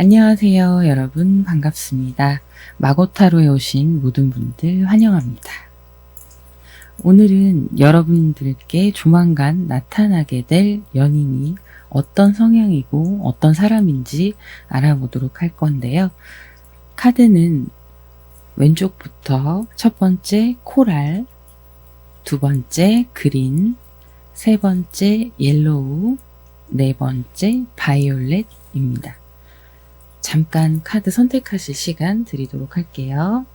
안녕하세요, 여러분. 반갑습니다. 마고타로에 오신 모든 분들 환영합니다. 오늘은 여러분들께 조만간 나타나게 될 연인이 어떤 성향이고 어떤 사람인지 알아보도록 할 건데요. 카드는 왼쪽부터 첫 번째 코랄, 두 번째 그린, 세 번째 옐로우, 네 번째 바이올렛입니다. 잠깐 카드 선택하실 시간 드리도록 할게요.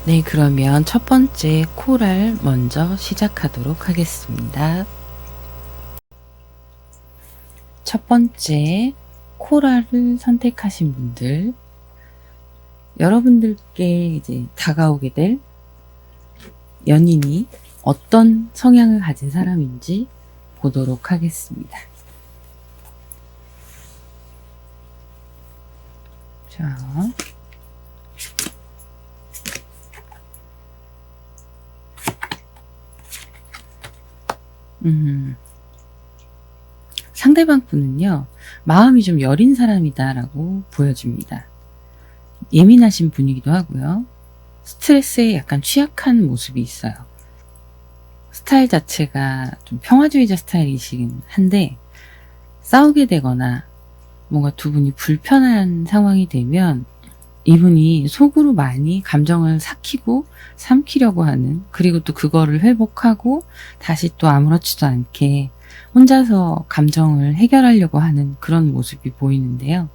네, 그러면 첫 번째 코랄 먼저 시작하도록 하겠습니다. 첫 번째 코랄을 선택하신 분들, 여러분들께 이제 다가오게 될 연인이 어떤 성향을 가진 사람인지 보도록 하겠습니다. 자, 상대방 분은요, 마음이 좀 여린 사람이다라고 보여집니다. 예민하신 분이기도 하고요. 스트레스에 약간 취약한 모습이 있어요. 스타일 자체가 좀 평화주의자 스타일이시긴 한데, 싸우게 되거나 뭔가 두 분이 불편한 상황이 되면 이분이 속으로 많이 감정을 삭히고 삼키려고 하는, 그리고 또 그거를 회복하고 다시 또 아무렇지도 않게 혼자서 감정을 해결하려고 하는 그런 모습이 보이는데요.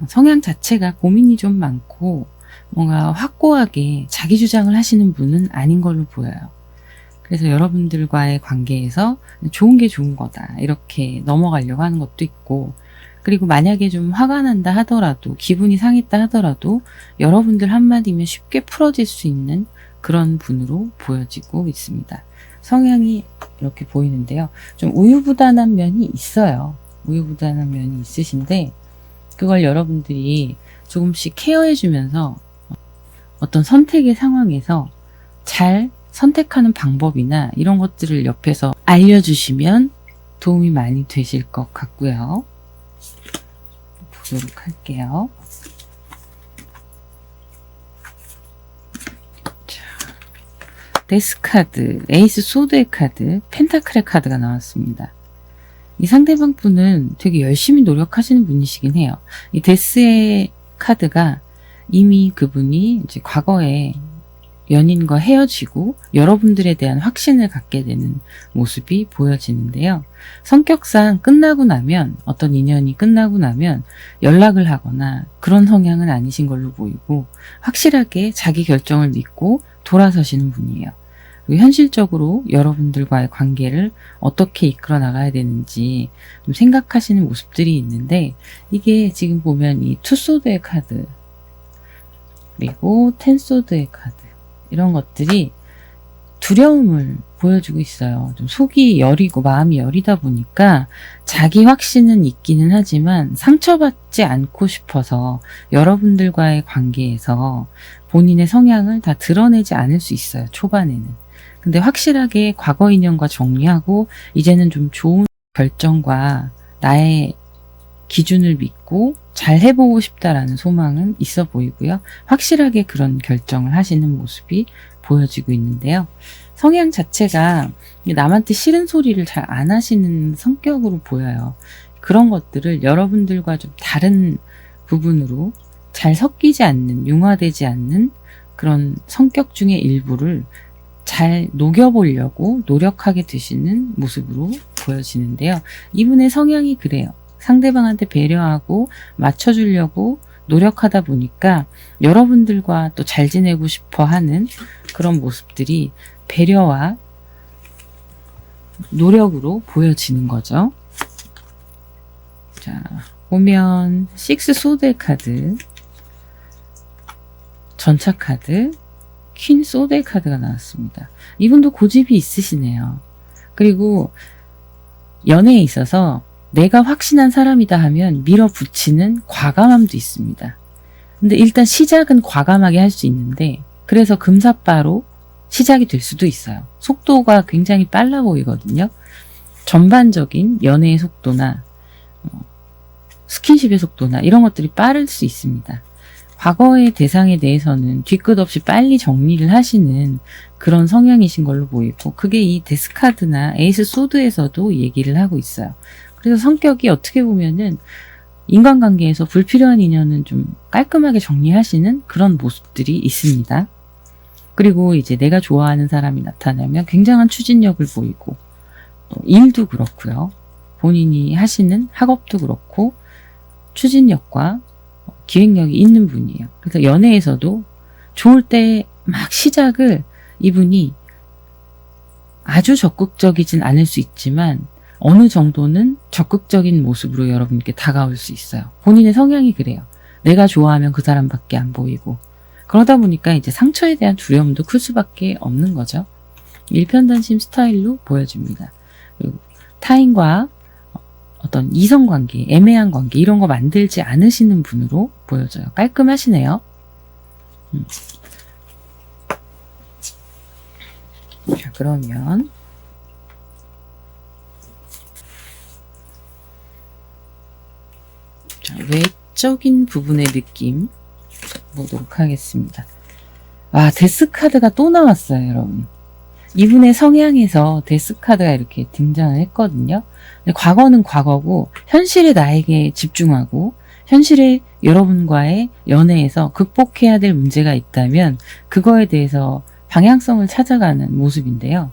성향 자체가 고민이 좀 많고 뭔가 확고하게 자기 주장을 하시는 분은 아닌 걸로 보여요. 그래서 여러분들과의 관계에서 좋은 게 좋은 거다 이렇게 넘어가려고 하는 것도 있고, 그리고 만약에 좀 화가 난다 하더라도, 기분이 상했다 하더라도 여러분들 한마디면 쉽게 풀어질 수 있는 그런 분으로 보여지고 있습니다. 성향이 이렇게 보이는데요. 좀 우유부단한 면이 있어요. 우유부단한 면이 있으신데 그걸 여러분들이 조금씩 케어해주면서 어떤 선택의 상황에서 잘 선택하는 방법이나 이런 것들을 옆에서 알려주시면 도움이 많이 되실 것 같고요. 보도록 할게요. 자, 데스 카드, 에이스 소드의 카드, 펜타클의 카드가 나왔습니다. 이 상대방 분은 되게 열심히 노력하시는 분이시긴 해요. 이 데스의 카드가 이미 그분이 이제 과거에 연인과 헤어지고 여러분들에 대한 확신을 갖게 되는 모습이 보여지는데요. 성격상 끝나고 나면, 어떤 인연이 끝나고 나면 연락을 하거나 그런 성향은 아니신 걸로 보이고, 확실하게 자기 결정을 믿고 돌아서시는 분이에요. 그리고 현실적으로 여러분들과의 관계를 어떻게 이끌어 나가야 되는지 좀 생각하시는 모습들이 있는데, 이게 지금 보면 이 투소드의 카드, 그리고 텐소드의 카드, 이런 것들이 두려움을 보여주고 있어요. 좀 속이 여리고 마음이 여리다 보니까 자기 확신은 있기는 하지만 상처받지 않고 싶어서 여러분들과의 관계에서 본인의 성향을 다 드러내지 않을 수 있어요. 초반에는. 근데 확실하게 과거 인연과 정리하고 이제는 좀 좋은 결정과 나의 기준을 믿고 잘 해보고 싶다라는 소망은 있어 보이고요. 확실하게 그런 결정을 하시는 모습이 보여지고 있는데요. 성향 자체가 남한테 싫은 소리를 잘 안 하시는 성격으로 보여요. 그런 것들을 여러분들과 좀 다른 부분으로 잘 섞이지 않는, 융화되지 않는 그런 성격 중의 일부를 잘 녹여보려고 노력하게 되시는 모습으로 보여지는데요. 이분의 성향이 그래요. 상대방한테 배려하고 맞춰주려고 노력하다 보니까 여러분들과 또 잘 지내고 싶어 하는 그런 모습들이 배려와 노력으로 보여지는 거죠. 자, 보면 식스 소드의 카드, 전차 카드, 퀸 소드의 카드가 나왔습니다. 이분도 고집이 있으시네요. 그리고 연애에 있어서 내가 확신한 사람이다 하면 밀어붙이는 과감함도 있습니다. 근데 일단 시작은 과감하게 할 수 있는데, 그래서 금사빠로 시작이 될 수도 있어요. 속도가 굉장히 빨라 보이거든요. 전반적인 연애의 속도나 스킨십의 속도나 이런 것들이 빠를 수 있습니다. 과거의 대상에 대해서는 뒤끝 없이 빨리 정리를 하시는 그런 성향이신 걸로 보이고, 그게 이 데스카드나 에이스 소드에서도 얘기를 하고 있어요. 그래서 성격이 어떻게 보면은 인간관계에서 불필요한 인연은 좀 깔끔하게 정리하시는 그런 모습들이 있습니다. 그리고 이제 내가 좋아하는 사람이 나타나면 굉장한 추진력을 보이고, 일도 그렇고요. 본인이 하시는 학업도 그렇고 추진력과 기획력이 있는 분이에요. 그래서 연애에서도 좋을 때 막 시작을 이분이 아주 적극적이진 않을 수 있지만 어느 정도는 적극적인 모습으로 여러분께 다가올 수 있어요. 본인의 성향이 그래요. 내가 좋아하면 그 사람밖에 안 보이고, 그러다 보니까 이제 상처에 대한 두려움도 클 수밖에 없는 거죠. 일편단심 스타일로 보여줍니다. 그리고 타인과 어떤 이성관계, 애매한 관계 이런 거 만들지 않으시는 분으로 보여져요. 깔끔하시네요. 자, 그러면 자, 외적인 부분의 느낌 보도록 하겠습니다. 아, 데스카드가 또 나왔어요, 여러분. 이분의 성향에서 데스카드가 이렇게 등장을 했거든요. 근데 과거는 과거고 현실의 나에게 집중하고 현실의 여러분과의 연애에서 극복해야 될 문제가 있다면 그거에 대해서 방향성을 찾아가는 모습인데요.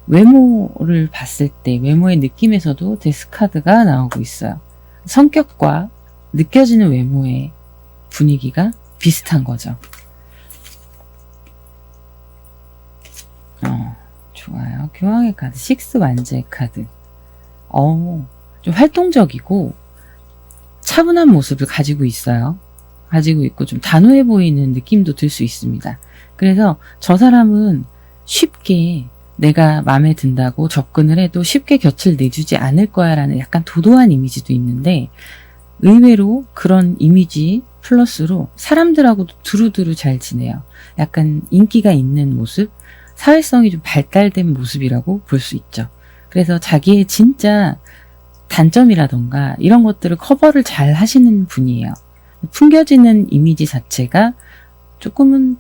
외모를 봤을 때 외모의 느낌에서도 데스카드가 나오고 있어요. 성격과 느껴지는 외모의 분위기가 비슷한 거죠. 좋아요. 교황의 카드, 식스 완제의 카드. 좀 활동적이고 차분한 모습을 가지고 있어요. 가지고 있고 좀 단호해 보이는 느낌도 들 수 있습니다. 그래서 저 사람은 쉽게 내가 마음에 든다고 접근을 해도 쉽게 곁을 내주지 않을 거야 라는 약간 도도한 이미지도 있는데, 의외로 그런 이미지 플러스로 사람들하고도 두루두루 잘 지내요. 약간 인기가 있는 모습, 사회성이 좀 발달된 모습이라고 볼 수 있죠. 그래서 자기의 진짜 단점이라던가 이런 것들을 커버를 잘 하시는 분이에요. 풍겨지는 이미지 자체가 조금은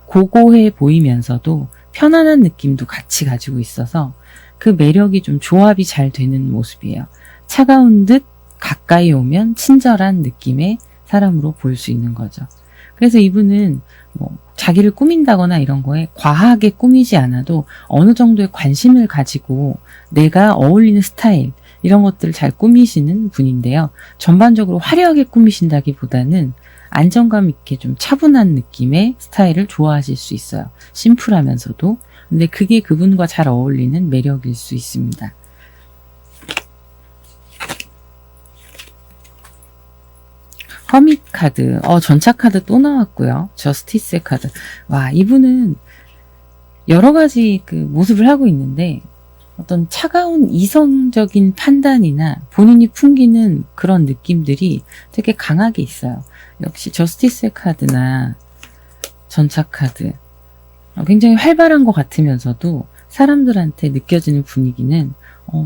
고고해 보이면서도 편안한 느낌도 같이 가지고 있어서 그 매력이 좀 조합이 잘 되는 모습이에요. 차가운 듯 가까이 오면 친절한 느낌의 사람으로 볼 수 있는 거죠. 그래서 이분은 자기를 꾸민다거나 이런 거에 과하게 꾸미지 않아도 어느 정도의 관심을 가지고 내가 어울리는 스타일 이런 것들을 잘 꾸미시는 분인데요. 전반적으로 화려하게 꾸미신다기보다는 안정감 있게 좀 차분한 느낌의 스타일을 좋아하실 수 있어요. 심플하면서도. 근데 그게 그분과 잘 어울리는 매력일 수 있습니다. 허밋 카드, 전차 카드 또 나왔고요. 저스티스의 카드. 와, 이분은 여러 가지 그 모습을 하고 있는데 어떤 차가운 이성적인 판단이나 본인이 풍기는 그런 느낌들이 되게 강하게 있어요. 역시 저스티스의 카드나 전차 카드. 굉장히 활발한 것 같으면서도 사람들한테 느껴지는 분위기는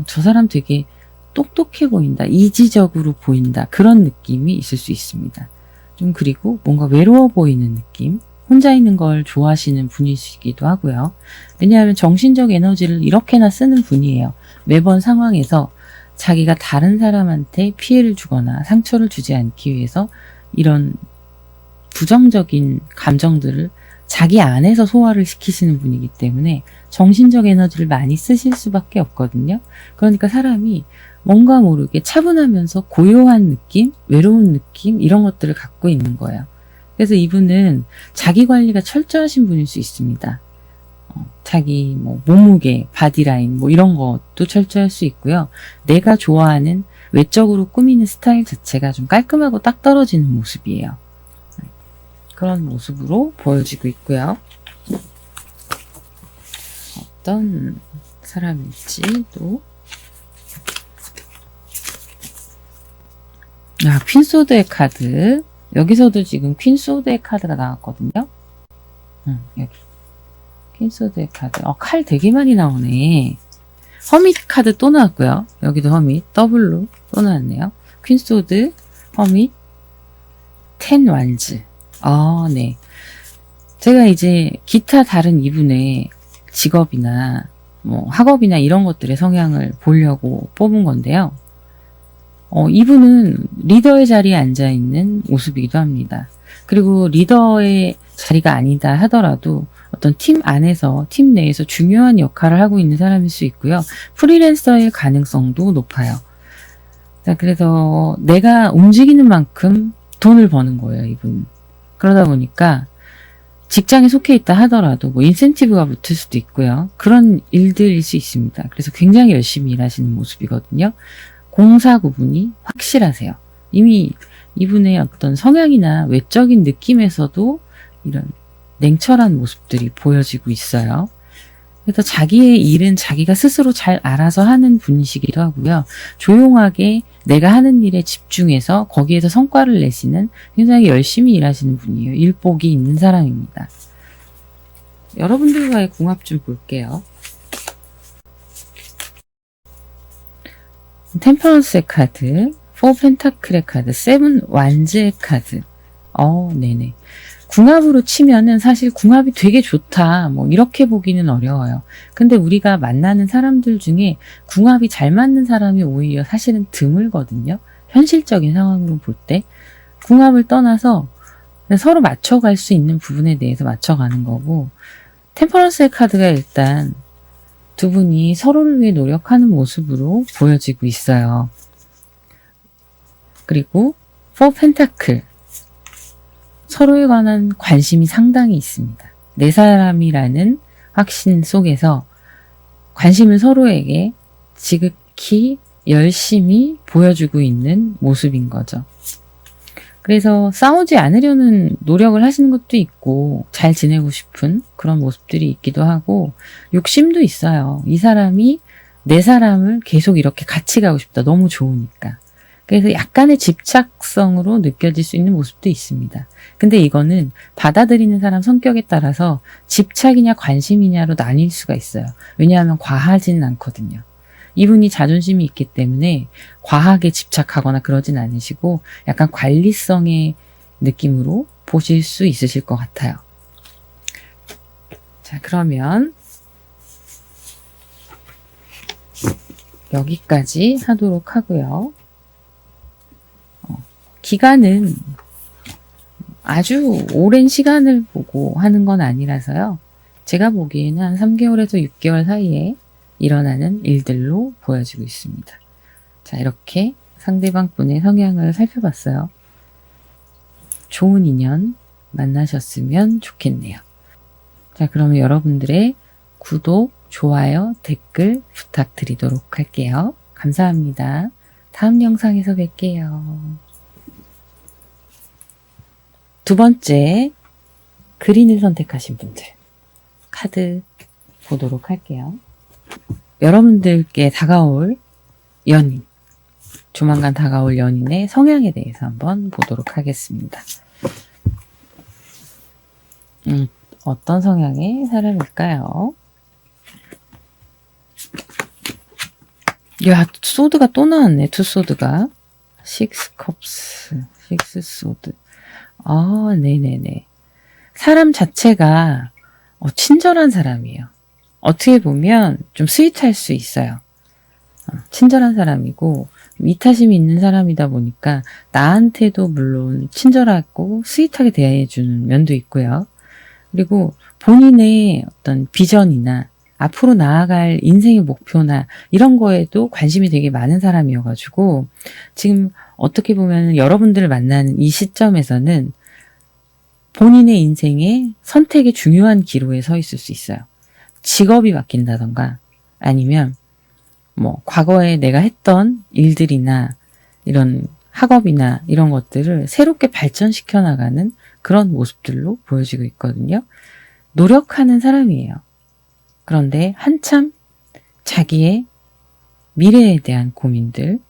저 사람 되게 똑똑해 보인다, 이지적으로 보인다, 그런 느낌이 있을 수 있습니다. 좀 그리고 뭔가 외로워 보이는 느낌, 혼자 있는 걸 좋아하시는 분이시기도 하고요. 왜냐하면 정신적 에너지를 이렇게나 쓰는 분이에요. 매번 상황에서 자기가 다른 사람한테 피해를 주거나 상처를 주지 않기 위해서 이런 부정적인 감정들을 자기 안에서 소화를 시키시는 분이기 때문에 정신적 에너지를 많이 쓰실 수밖에 없거든요. 그러니까 사람이 뭔가 모르게 차분하면서 고요한 느낌, 외로운 느낌 이런 것들을 갖고 있는 거예요. 그래서 이분은 자기 관리가 철저하신 분일 수 있습니다. 자기 몸무게, 바디라인 이런 것도 철저할 수 있고요. 내가 좋아하는 외적으로 꾸미는 스타일 자체가 좀 깔끔하고 딱 떨어지는 모습이에요. 그런 모습으로 보여지고 있고요. 어떤 사람일지도. 핀소드의 카드. 여기서도 지금 퀸 소드의 카드가 나왔거든요. 여기 퀸 소드의 카드. 칼 되게 많이 나오네. 허밋 카드 또 나왔고요. 여기도 허밋 더블로 또 나왔네요. 퀸 소드, 허밋, 텐 완즈. 네. 제가 이제 기타 다른 이분의 직업이나 뭐 학업이나 이런 것들의 성향을 보려고 뽑은 건데요. 이분은 리더의 자리에 앉아있는 모습이기도 합니다. 그리고 리더의 자리가 아니다 하더라도 어떤 팀 안에서, 팀 내에서 중요한 역할을 하고 있는 사람일 수 있고요. 프리랜서의 가능성도 높아요. 자, 그래서 내가 움직이는 만큼 돈을 버는 거예요, 이분. 그러다 보니까 직장에 속해 있다 하더라도 뭐 인센티브가 붙을 수도 있고요. 그런 일들일 수 있습니다. 그래서 굉장히 열심히 일하시는 모습이거든요. 공사 구분이 확실하세요. 이미 이분의 어떤 성향이나 외적인 느낌에서도 이런 냉철한 모습들이 보여지고 있어요. 그래서 자기의 일은 자기가 스스로 잘 알아서 하는 분이시기도 하고요. 조용하게 내가 하는 일에 집중해서 거기에서 성과를 내시는 굉장히 열심히 일하시는 분이에요. 일복이 있는 사람입니다. 여러분들과의 궁합 좀 볼게요. 템퍼런스의 카드, 4 펜타클의 카드, 7 완즈의 카드. 네네. 궁합으로 치면은 사실 궁합이 되게 좋다, 뭐 이렇게 보기는 어려워요. 근데 우리가 만나는 사람들 중에 궁합이 잘 맞는 사람이 오히려 사실은 드물거든요. 현실적인 상황으로 볼 때. 궁합을 떠나서 서로 맞춰갈 수 있는 부분에 대해서 맞춰가는 거고, 템퍼런스의 카드가 일단 두 분이 서로를 위해 노력하는 모습으로 보여지고 있어요. 그리고 4 펜타클. 서로에 관한 관심이 상당히 있습니다. 내 사람이라는 확신 속에서 관심을 서로에게 지극히 열심히 보여주고 있는 모습인 거죠. 그래서 싸우지 않으려는 노력을 하시는 것도 있고 잘 지내고 싶은 그런 모습들이 있기도 하고 욕심도 있어요. 이 사람이 내 사람을 계속 이렇게 같이 가고 싶다. 너무 좋으니까. 그래서 약간의 집착성으로 느껴질 수 있는 모습도 있습니다. 근데 이거는 받아들이는 사람 성격에 따라서 집착이냐 관심이냐로 나뉠 수가 있어요. 왜냐하면 과하지는 않거든요. 이분이 자존심이 있기 때문에 과하게 집착하거나 그러진 않으시고 약간 관리성의 느낌으로 보실 수 있으실 것 같아요. 자, 그러면 여기까지 하도록 하고요. 기간은 아주 오랜 시간을 보고 하는 건 아니라서요. 제가 보기에는 한 3개월에서 6개월 사이에 일어나는 일들로 보여지고 있습니다. 자, 이렇게 상대방 분의 성향을 살펴봤어요. 좋은 인연 만나셨으면 좋겠네요. 자, 그러면 여러분들의 구독, 좋아요, 댓글 부탁드리도록 할게요. 감사합니다. 다음 영상에서 뵐게요. 두 번째, 그린을 선택하신 분들 카드 보도록 할게요. 여러분들께 다가올 연인, 조만간 다가올 연인의 성향에 대해서 한번 보도록 하겠습니다. 어떤 성향의 사람일까요? 야, 소드가 또 나왔네. 투 소드가. 6 컵스, 6 소드. 네네네. 사람 자체가 친절한 사람이에요. 어떻게 보면 좀 스윗할 수 있어요. 친절한 사람이고 이타심이 있는 사람이다 보니까 나한테도 물론 친절하고 스윗하게 대해주는 면도 있고요. 그리고 본인의 어떤 비전이나 앞으로 나아갈 인생의 목표나 이런 거에도 관심이 되게 많은 사람이어가지고 지금 어떻게 보면 여러분들을 만나는 이 시점에서는 본인의 인생의 선택의 중요한 기로에 서 있을 수 있어요. 직업이 바뀐다던가 아니면 뭐 과거에 내가 했던 일들이나 이런 학업이나 이런 것들을 새롭게 발전시켜 나가는 그런 모습들로 보여지고 있거든요. 노력하는 사람이에요. 그런데 한참 자기의 미래에 대한 고민들,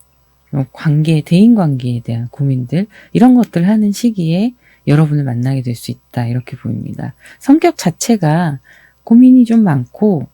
관계, 대인 관계에 대한 고민들, 이런 것들 하는 시기에 여러분을 만나게 될 수 있다, 이렇게 보입니다. 성격 자체가 고민이 좀 많고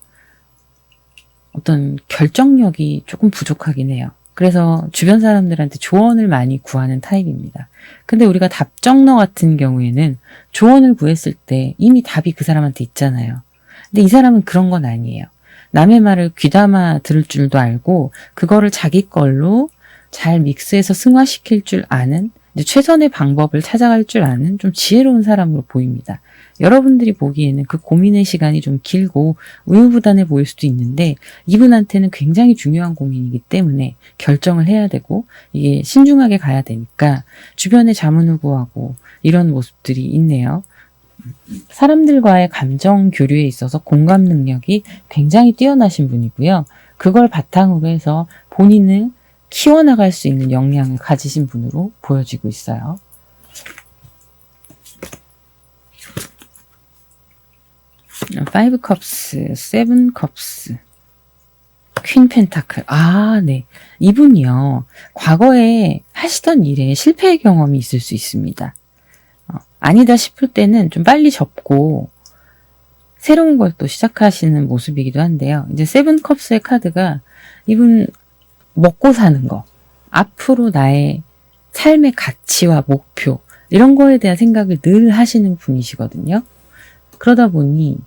어떤 결정력이 조금 부족하긴 해요. 그래서 주변 사람들한테 조언을 많이 구하는 타입입니다. 근데 우리가 답정너 같은 경우에는 조언을 구했을 때 이미 답이 그 사람한테 있잖아요. 근데 이 사람은 그런 건 아니에요. 남의 말을 귀담아 들을 줄도 알고 그거를 자기 걸로 잘 믹스해서 승화시킬 줄 아는, 최선의 방법을 찾아갈 줄 아는 좀 지혜로운 사람으로 보입니다. 여러분들이 보기에는 그 고민의 시간이 좀 길고 우유부단해 보일 수도 있는데 이분한테는 굉장히 중요한 고민이기 때문에 결정을 해야 되고 이게 신중하게 가야 되니까 주변에 자문을 구하고 이런 모습들이 있네요. 사람들과의 감정 교류에 있어서 공감 능력이 굉장히 뛰어나신 분이고요. 그걸 바탕으로 해서 본인을 키워나갈 수 있는 역량을 가지신 분으로 보여지고 있어요. Five Cups, Seven Cups, 퀸 펜타클. 아, 네. 이분이요. 과거에 하시던 일에 실패의 경험이 있을 수 있습니다. 아니다 싶을 때는 좀 빨리 접고 새로운 걸 또 시작하시는 모습이기도 한데요. 이제 세븐 컵스의 카드가 이분 먹고 사는 거, 앞으로 나의 삶의 가치와 목표, 이런 거에 대한 생각을 늘 하시는 분이시거든요. 그러다 보니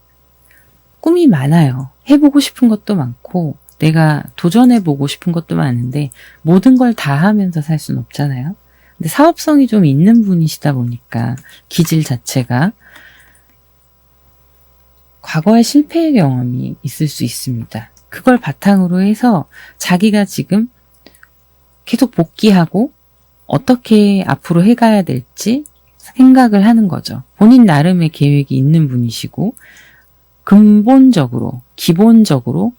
꿈이 많아요. 해보고 싶은 것도 많고 내가 도전해보고 싶은 것도 많은데 모든 걸 다 하면서 살 수는 없잖아요. 근데 사업성이 좀 있는 분이시다 보니까 기질 자체가 과거의 실패의 경험이 있을 수 있습니다. 그걸 바탕으로 해서 자기가 지금 계속 복귀하고 어떻게 앞으로 해가야 될지 생각을 하는 거죠. 본인 나름의 계획이 있는 분이시고 근본적으로, 기본적으로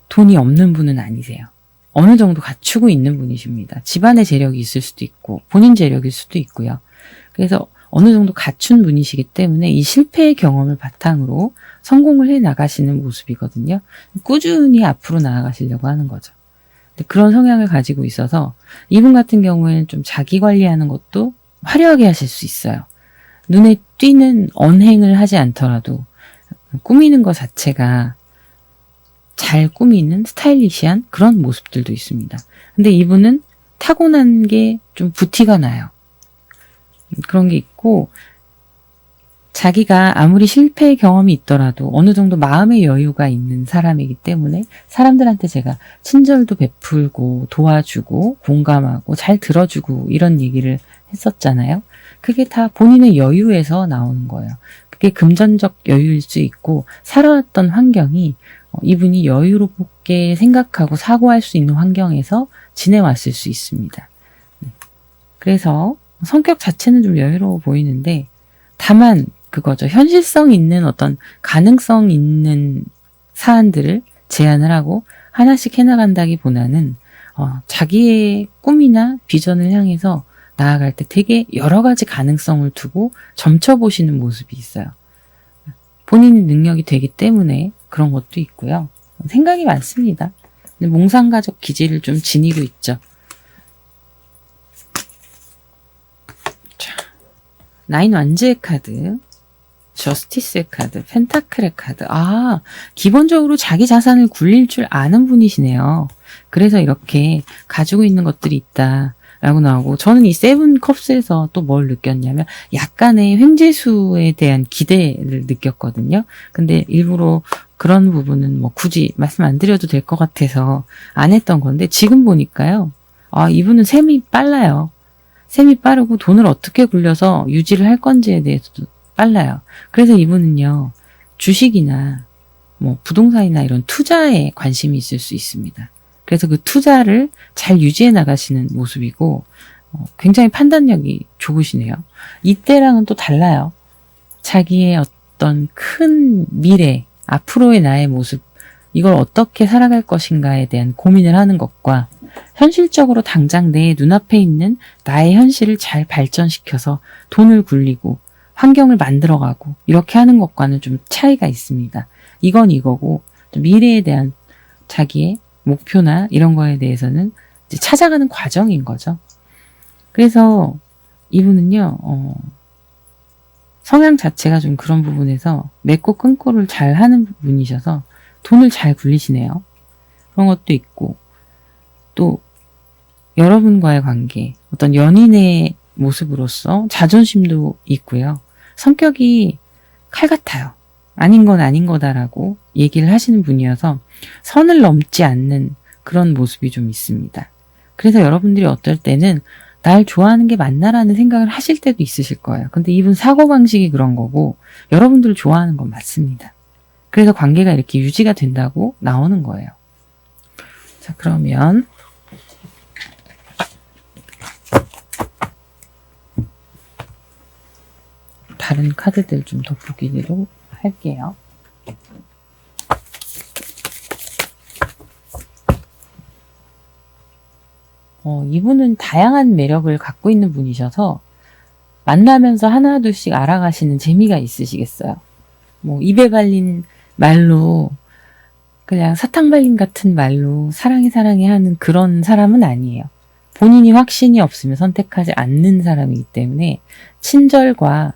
돈이 없는 분은 아니세요. 어느 정도 갖추고 있는 분이십니다. 집안의 재력이 있을 수도 있고 본인 재력일 수도 있고요. 그래서 어느 정도 갖춘 분이시기 때문에 이 실패의 경험을 바탕으로 성공을 해 나가시는 모습이거든요. 꾸준히 앞으로 나아가시려고 하는 거죠. 근데 그런 성향을 가지고 있어서 이분 같은 경우에는 좀 자기 관리하는 것도 화려하게 하실 수 있어요. 눈에 띄는 언행을 하지 않더라도 꾸미는 것 자체가 잘 꾸미는 스타일리시한 그런 모습들도 있습니다. 근데 이분은 타고난 게 좀 부티가 나요. 그런 게 있고 자기가 아무리 실패의 경험이 있더라도 어느 정도 마음의 여유가 있는 사람이기 때문에 사람들한테 제가 친절도 베풀고 도와주고 공감하고 잘 들어주고 이런 얘기를 했었잖아요. 그게 다 본인의 여유에서 나오는 거예요. 그게 금전적 여유일 수 있고 살아왔던 환경이 이분이 여유롭게 생각하고 사고할 수 있는 환경에서 지내왔을 수 있습니다. 그래서 성격 자체는 좀 여유로워 보이는데 다만 그거죠. 현실성 있는 어떤 가능성 있는 사안들을 제안을 하고 하나씩 해나간다기보다는 자기의 꿈이나 비전을 향해서 나아갈 때 되게 여러 가지 가능성을 두고 점쳐보시는 모습이 있어요. 본인의 능력이 되기 때문에 그런 것도 있고요. 생각이 많습니다. 근데 몽상가족 기질을 좀 지니고 있죠. 자, 나인 완즈의 카드, 저스티스의 카드, 펜타클의 카드. 아, 기본적으로 자기 자산을 굴릴 줄 아는 분이시네요. 그래서 이렇게 가지고 있는 것들이 있다 라고 나오고, 저는 이 세븐 컵스에서 또 뭘 느꼈냐면 약간의 횡재수에 대한 기대를 느꼈거든요. 근데 일부러 그런 부분은 뭐 굳이 말씀 안 드려도 될 것 같아서 안 했던 건데, 지금 보니까요, 이분은 셈이 빨라요. 셈이 빠르고 돈을 어떻게 굴려서 유지를 할 건지에 대해서도 빨라요. 그래서 이분은요, 주식이나 뭐 부동산이나 이런 투자에 관심이 있을 수 있습니다. 그래서 그 투자를 잘 유지해 나가시는 모습이고 굉장히 판단력이 좋으시네요. 이때랑은 또 달라요. 자기의 어떤 큰 미래, 앞으로의 나의 모습, 이걸 어떻게 살아갈 것인가에 대한 고민을 하는 것과 현실적으로 당장 내 눈앞에 있는 나의 현실을 잘 발전시켜서 돈을 굴리고 환경을 만들어가고 이렇게 하는 것과는 좀 차이가 있습니다. 이건 이거고 미래에 대한 자기의 목표나 이런 거에 대해서는 이제 찾아가는 과정인 거죠. 그래서 이분은요, 성향 자체가 좀 그런 부분에서 맺고 끊고를 잘 하는 분이셔서 돈을 잘 굴리시네요. 그런 것도 있고, 또 여러분과의 관계, 어떤 연인의 모습으로서 자존심도 있고요. 성격이 칼 같아요. 아닌 건 아닌 거다라고 얘기를 하시는 분이어서 선을 넘지 않는 그런 모습이 좀 있습니다. 그래서 여러분들이 어떨 때는 날 좋아하는 게 맞나라는 생각을 하실 때도 있으실 거예요. 근데 이분 사고방식이 그런 거고 여러분들을 좋아하는 건 맞습니다. 그래서 관계가 이렇게 유지가 된다고 나오는 거예요. 자, 그러면 다른 카드들 좀 돋보기로 할게요. 이분은 다양한 매력을 갖고 있는 분이셔서 만나면서 하나둘씩 알아가시는 재미가 있으시겠어요. 뭐 입에 발린 말로 그냥 사탕 발린 같은 말로 사랑해 사랑해 하는 그런 사람은 아니에요. 본인이 확신이 없으면 선택하지 않는 사람이기 때문에 친절과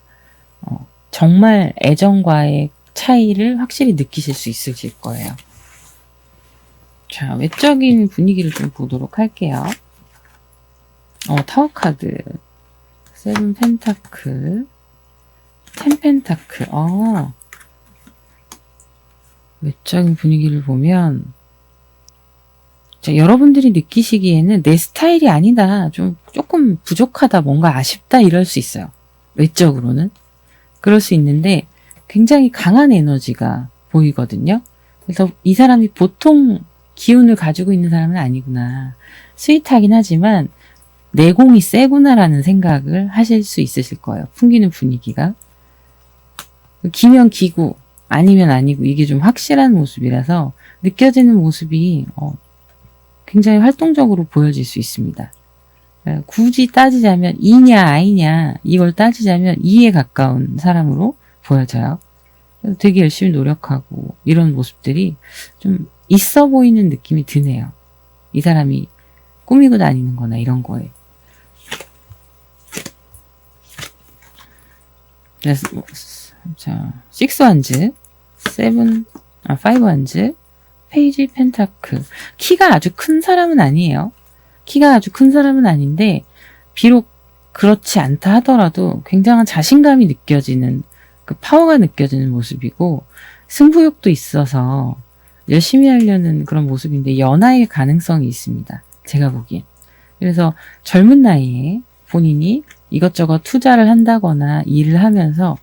정말 애정과의 차이를 확실히 느끼실 수 있으실 거예요. 자, 외적인 분위기를 좀 보도록 할게요. 타워 카드, 세븐 펜타클, 텐 펜타클. 외적인 분위기를 보면 자, 여러분들이 느끼시기에는 내 스타일이 아니다, 조금 부족하다, 뭔가 아쉽다 이럴 수 있어요. 외적으로는. 그럴 수 있는데 굉장히 강한 에너지가 보이거든요. 그래서 이 사람이 보통 기운을 가지고 있는 사람은 아니구나. 스윗하긴 하지만 내공이 세구나라는 생각을 하실 수 있으실 거예요. 풍기는 분위기가. 기면 기고 아니면 아니고 이게 좀 확실한 모습이라서 느껴지는 모습이 굉장히 활동적으로 보여질 수 있습니다. 굳이 따지자면 이냐 아이냐 이걸 따지자면 이에 가까운 사람으로 보여져요. 그래서 되게 열심히 노력하고 이런 모습들이 좀 있어 보이는 느낌이 드네요. 이 사람이 꾸미고 다니는 거나 이런 거에. 그래서 자, 6 완즈, 5 완즈, 페이지 펜타클. 키가 아주 큰 사람은 아니에요. 키가 아주 큰 사람은 아닌데 비록 그렇지 않다 하더라도 굉장한 자신감이 느껴지는 그 파워가 느껴지는 모습이고 승부욕도 있어서 열심히 하려는 그런 모습인데 연하의 가능성이 있습니다. 제가 보기엔. 그래서 젊은 나이에 본인이 이것저것 투자를 한다거나 일을 하면서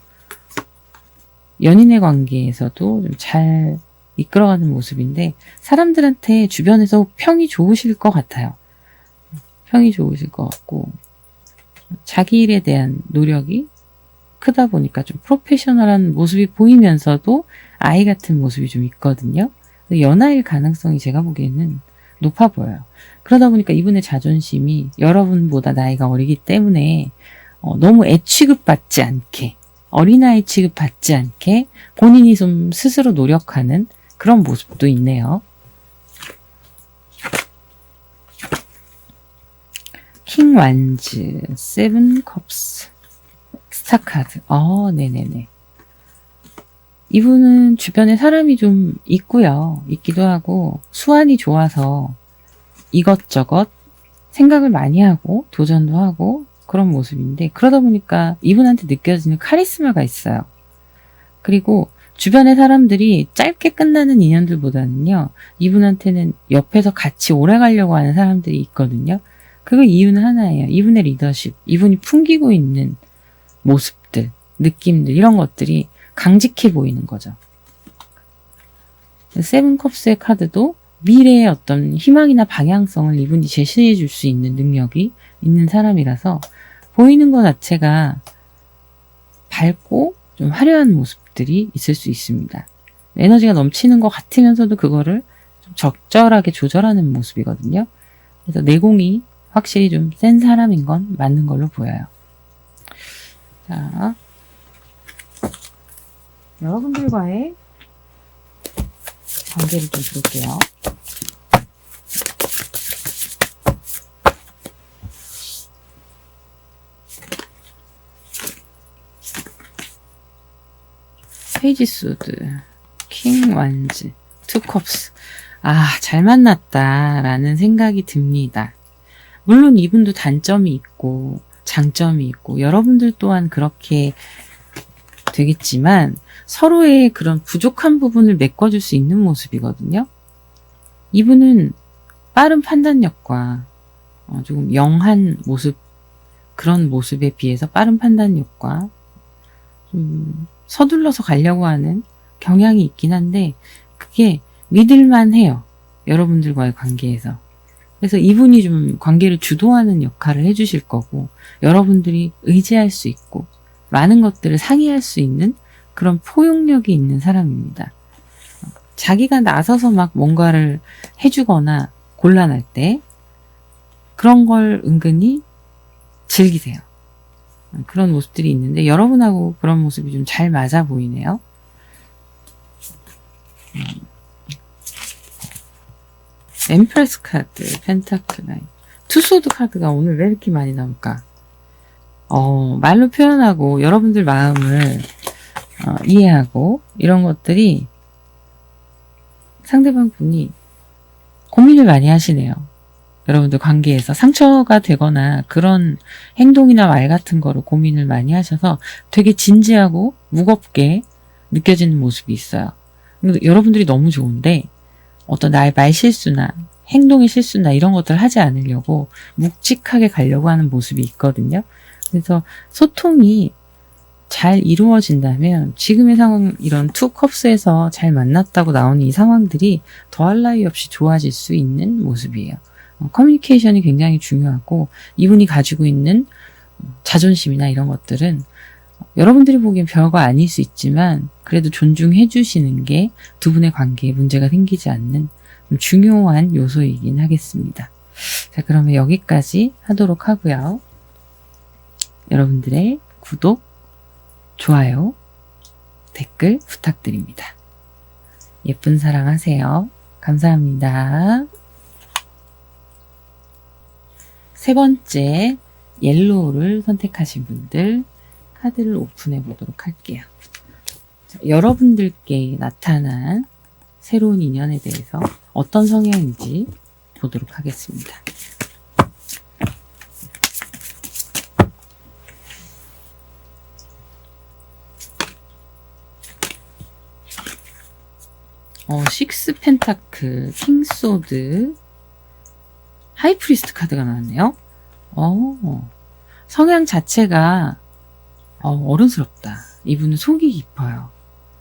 연인의 관계에서도 좀 잘 이끌어가는 모습인데 사람들한테 주변에서 평이 좋으실 것 같아요. 평이 좋으실 것 같고 자기 일에 대한 노력이 크다 보니까 좀 프로페셔널한 모습이 보이면서도 아이 같은 모습이 좀 있거든요. 연하일 가능성이 제가 보기에는 높아 보여요. 그러다 보니까 이분의 자존심이 여러분보다 나이가 어리기 때문에 너무 애 취급받지 않게 어린아이 취급받지 않게 본인이 좀 스스로 노력하는 그런 모습도 있네요. 킹 완즈, 세븐 컵스, 스타 카드. 네네네. 이분은 주변에 사람이 좀 있고요. 있기도 하고 수완이 좋아서 이것저것 생각을 많이 하고 도전도 하고 그런 모습인데 그러다 보니까 이분한테 느껴지는 카리스마가 있어요. 그리고 주변의 사람들이 짧게 끝나는 인연들보다는요. 이분한테는 옆에서 같이 오래 가려고 하는 사람들이 있거든요. 그 이유는 하나예요. 이분의 리더십, 이분이 풍기고 있는 모습들, 느낌들 이런 것들이 강직해 보이는 거죠. 세븐 컵스의 카드도 미래의 어떤 희망이나 방향성을 이분이 제시해 줄 수 있는 능력이 있는 사람이라서 보이는 것 자체가 밝고 좀 화려한 모습들이 있을 수 있습니다. 에너지가 넘치는 것 같으면서도 그거를 좀 적절하게 조절하는 모습이거든요. 그래서 내공이 확실히 좀 센 사람인 건 맞는 걸로 보여요. 자, 여러분들과의 관계를 좀 볼게요. 페이지 소드, 킹 완즈, 투 컵스. 아, 잘 만났다라는 생각이 듭니다. 물론 이분도 단점이 있고 장점이 있고 여러분들 또한 그렇게 되겠지만 서로의 그런 부족한 부분을 메꿔줄 수 있는 모습이거든요. 이분은 빠른 판단력과 조금 영한 모습, 그런 모습에 비해서 빠른 판단력과 좀 서둘러서 가려고 하는 경향이 있긴 한데 그게 믿을만 해요. 여러분들과의 관계에서. 그래서 이분이 좀 관계를 주도하는 역할을 해주실 거고 여러분들이 의지할 수 있고 많은 것들을 상의할 수 있는 그런 포용력이 있는 사람입니다. 자기가 나서서 막 뭔가를 해주거나 곤란할 때 그런 걸 은근히 즐기세요. 그런 모습들이 있는데 여러분하고 그런 모습이 좀 잘 맞아 보이네요. 엠프레스 카드, 펜타클 라인, 투소드 카드가 오늘 왜 이렇게 많이 나올까? 말로 표현하고 여러분들 마음을 이해하고 이런 것들이 상대방 분이 고민을 많이 하시네요. 여러분들 관계에서 상처가 되거나 그런 행동이나 말 같은 거로 고민을 많이 하셔서 되게 진지하고 무겁게 느껴지는 모습이 있어요. 여러분들이 너무 좋은데 어떤 나의 말 실수나 행동의 실수나 이런 것들을 하지 않으려고 묵직하게 가려고 하는 모습이 있거든요. 그래서 소통이 잘 이루어진다면 지금의 상황, 이런 투 컵스에서 잘 만났다고 나오는 이 상황들이 더할 나위 없이 좋아질 수 있는 모습이에요. 커뮤니케이션이 굉장히 중요하고 이분이 가지고 있는 자존심이나 이런 것들은 여러분들이 보기엔 별거 아닐 수 있지만 그래도 존중해 주시는 게 두 분의 관계에 문제가 생기지 않는 중요한 요소이긴 하겠습니다. 자, 그러면 여기까지 하도록 하고요. 여러분들의 구독, 좋아요, 댓글 부탁드립니다. 예쁜 사랑 하세요. 감사합니다. 세 번째 옐로우를 선택하신 분들 카드를 오픈해 보도록 할게요. 자, 여러분들께 나타난 새로운 인연에 대해서 어떤 성향인지 보도록 하겠습니다. 식스 펜타클, 킹소드, 하이프리스트 카드가 나왔네요. 성향 자체가 어른스럽다. 이분은 속이 깊어요.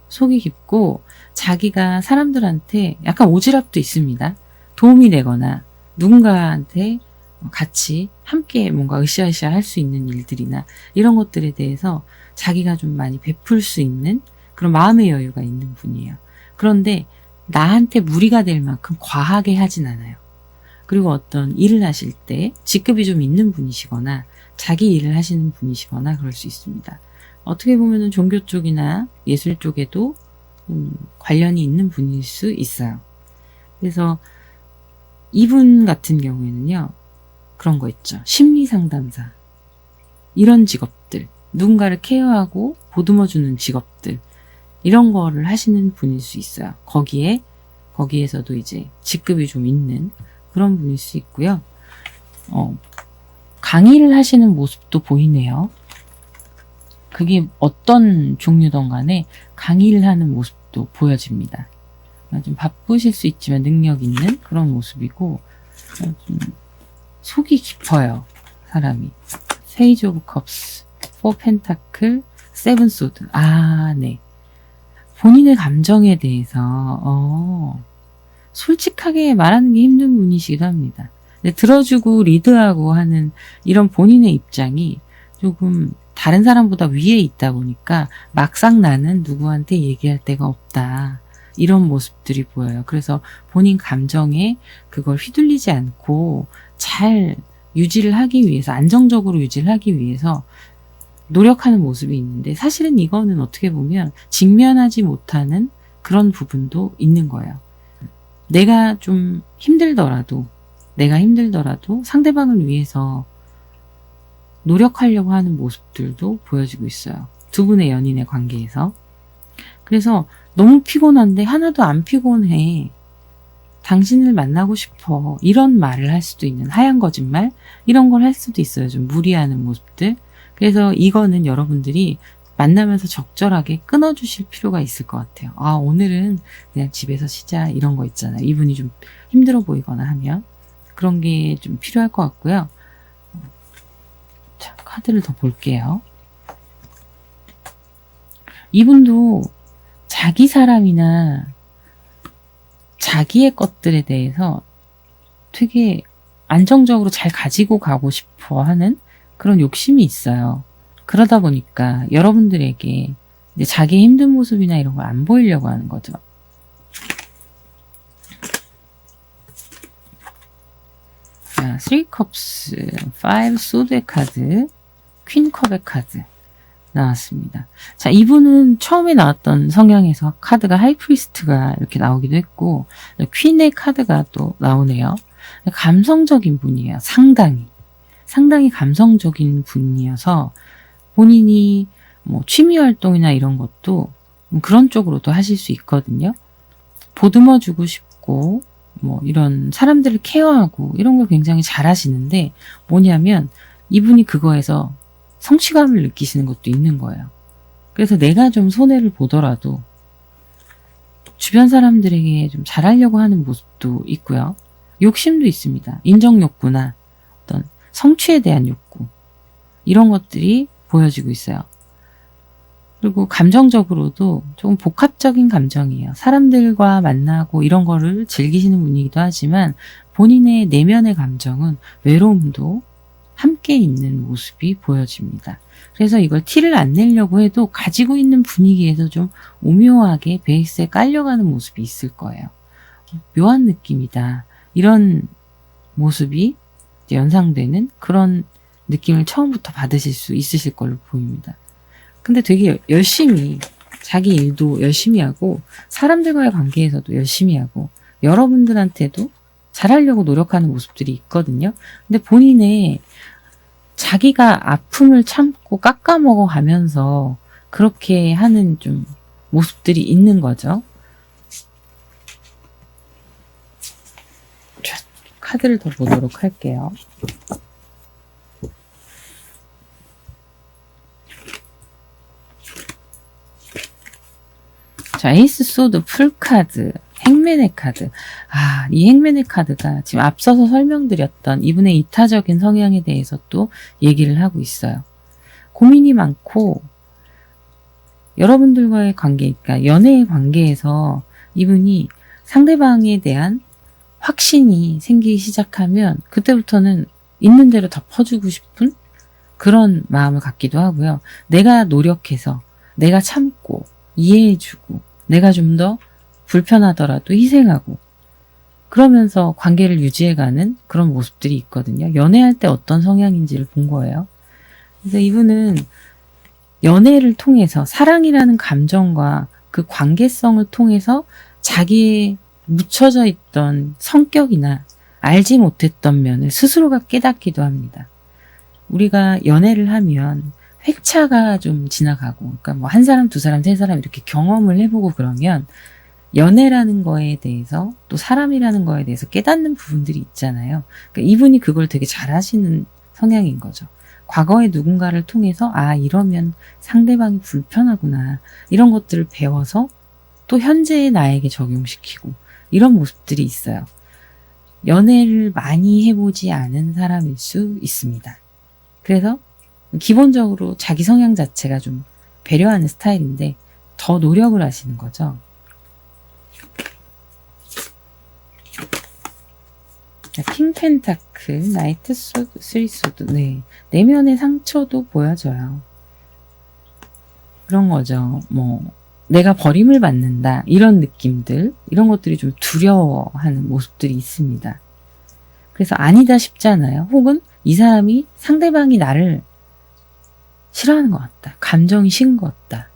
속이 깊고 자기가 사람들한테 약간 오지랖도 있습니다. 도움이 되거나 누군가한테 같이 함께 뭔가 으쌰으쌰 할 수 있는 일들이나 이런 것들에 대해서 자기가 좀 많이 베풀 수 있는 그런 마음의 여유가 있는 분이에요. 그런데 나한테 무리가 될 만큼 과하게 하진 않아요. 그리고 어떤 일을 하실 때 직급이 좀 있는 분이시거나 자기 일을 하시는 분이시거나 그럴 수 있습니다. 어떻게 보면은 종교 쪽이나 예술 쪽에도 관련이 있는 분일 수 있어요. 그래서 이분 같은 경우에는요, 그런 거 있죠. 심리 상담사. 이런 직업들, 누군가를 케어하고 보듬어주는 직업들, 이런 거를 하시는 분일 수 있어요. 거기에서도 이제 직급이 좀 있는 그런 분일 수 있고요. 강의를 하시는 모습도 보이네요. 그게 어떤 종류든 간에 강의를 하는 모습도 보여집니다. 좀 바쁘실 수 있지만 능력 있는 그런 모습이고 좀 속이 깊어요. 사람이. 세이지 오브 컵스, 4 펜타클, 7 소드. 네. 본인의 감정에 대해서 솔직하게 말하는 게 힘든 분이시기도 합니다. 근데 들어주고 리드하고 하는 이런 본인의 입장이 조금 다른 사람보다 위에 있다 보니까 막상 나는 누구한테 얘기할 데가 없다. 이런 모습들이 보여요. 그래서 본인 감정에 그걸 휘둘리지 않고 잘 유지를 하기 위해서, 안정적으로 유지를 하기 위해서 노력하는 모습이 있는데 사실은 이거는 어떻게 보면 직면하지 못하는 그런 부분도 있는 거예요. 내가 힘들더라도 상대방을 위해서 노력하려고 하는 모습들도 보여지고 있어요. 두 분의 연인의 관계에서. 그래서 너무 피곤한데 하나도 안 피곤해. 당신을 만나고 싶어. 이런 말을 할 수도 있는 하얀 거짓말? 이런 걸 할 수도 있어요. 좀 무리하는 모습들. 그래서 이거는 여러분들이 만나면서 적절하게 끊어주실 필요가 있을 것 같아요. 아, 오늘은 그냥 집에서 쉬자. 이런 거 있잖아요. 이분이 좀 힘들어 보이거나 하면. 그런 게 좀 필요할 것 같고요. 자, 카드를 더 볼게요. 이분도 자기 사람이나 자기의 것들에 대해서 되게 안정적으로 잘 가지고 가고 싶어 하는 그런 욕심이 있어요. 그러다 보니까 여러분들에게 이제 자기의 힘든 모습이나 이런 걸 안 보이려고 하는 거죠. 자, 3 컵스, 5 소드의 카드, 퀸 컵의 카드 나왔습니다. 자, 이분은 처음에 나왔던 성향에서 카드가 하이프리스트가 이렇게 나오기도 했고 퀸의 카드가 또 나오네요. 감성적인 분이에요. 상당히 감성적인 분이어서 본인이 뭐 취미 활동이나 이런 것도 그런 쪽으로도 하실 수 있거든요. 보듬어 주고 싶고 뭐 이런 사람들을 케어하고 이런 걸 굉장히 잘 하시는데 뭐냐면 이분이 그거에서 성취감을 느끼시는 것도 있는 거예요. 그래서 내가 좀 손해를 보더라도 주변 사람들에게 좀 잘하려고 하는 모습도 있고요. 욕심도 있습니다. 인정 욕구나 어떤 성취에 대한 욕구 이런 것들이 보여지고 있어요. 그리고 감정적으로도 조금 복합적인 감정이에요. 사람들과 만나고 이런 거를 즐기시는 분이기도 하지만 본인의 내면의 감정은 외로움도 함께 있는 모습이 보여집니다. 그래서 이걸 티를 안 내려고 해도 가지고 있는 분위기에서 좀 오묘하게 베이스에 깔려가는 모습이 있을 거예요. 묘한 느낌이다. 이런 모습이 연상되는 그런 느낌을 처음부터 받으실 수 있으실 걸로 보입니다. 근데 되게 열심히 자기 일도 열심히 하고 사람들과의 관계에서도 열심히 하고 여러분들한테도 잘하려고 노력하는 모습들이 있거든요. 근데 본인의 자기가 아픔을 참고 깎아먹어 가면서 그렇게 하는 좀 모습들이 있는 거죠. 자, 카드를 더 보도록 할게요. 자, 에이스 소드 풀카드, 행맨의 카드. 아, 이 행맨의 카드가 지금 앞서서 설명드렸던 이분의 이타적인 성향에 대해서 또 얘기를 하고 있어요. 고민이 많고 여러분들과의 관계, 그러니까 연애의 관계에서 이분이 상대방에 대한 확신이 생기기 시작하면 그때부터는 있는 대로 다 퍼주고 싶은 그런 마음을 갖기도 하고요. 내가 노력해서, 내가 참고, 이해해주고, 내가 좀 더 불편하더라도 희생하고 그러면서 관계를 유지해가는 그런 모습들이 있거든요. 연애할 때 어떤 성향인지를 본 거예요. 그래서 이분은 연애를 통해서 사랑이라는 감정과 그 관계성을 통해서 자기의 묻혀져 있던 성격이나 알지 못했던 면을 스스로가 깨닫기도 합니다. 우리가 연애를 하면 회차가 좀 지나가고, 그러니까 뭐 한 사람, 두 사람, 세 사람 이렇게 경험을 해보고 그러면 연애라는 거에 대해서 또 사람이라는 거에 대해서 깨닫는 부분들이 있잖아요. 그러니까 이분이 그걸 되게 잘하시는 성향인 거죠. 과거의 누군가를 통해서 아, 이러면 상대방이 불편하구나 이런 것들을 배워서 또 현재의 나에게 적용시키고 이런 모습들이 있어요. 연애를 많이 해보지 않은 사람일 수 있습니다. 그래서 기본적으로 자기 성향 자체가 좀 배려하는 스타일인데 더 노력을 하시는 거죠. 자, 킹 펜타클, 나이트 소드, 쓰리 소드. 네, 내면의 상처도 보여져요. 그런 거죠. 뭐 내가 버림을 받는다 이런 느낌들, 이런 것들이 좀 두려워하는 모습들이 있습니다. 그래서 아니다 싶잖아요. 혹은 이 사람이 상대방이 나를 싫어하는 것 같다. 감정이 식은 것 같다.